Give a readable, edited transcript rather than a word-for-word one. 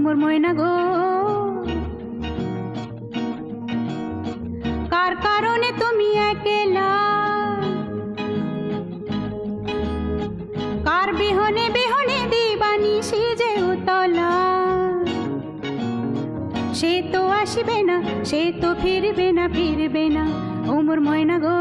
মোর ময়না গো, কার কারণে তুমি একলা, কার বিহনে বিহনে দিবানিশি যে উতলা। সে তো আসবে না, সে তো ফিরবে না, ফিরবে না ও মোর ময়না গো।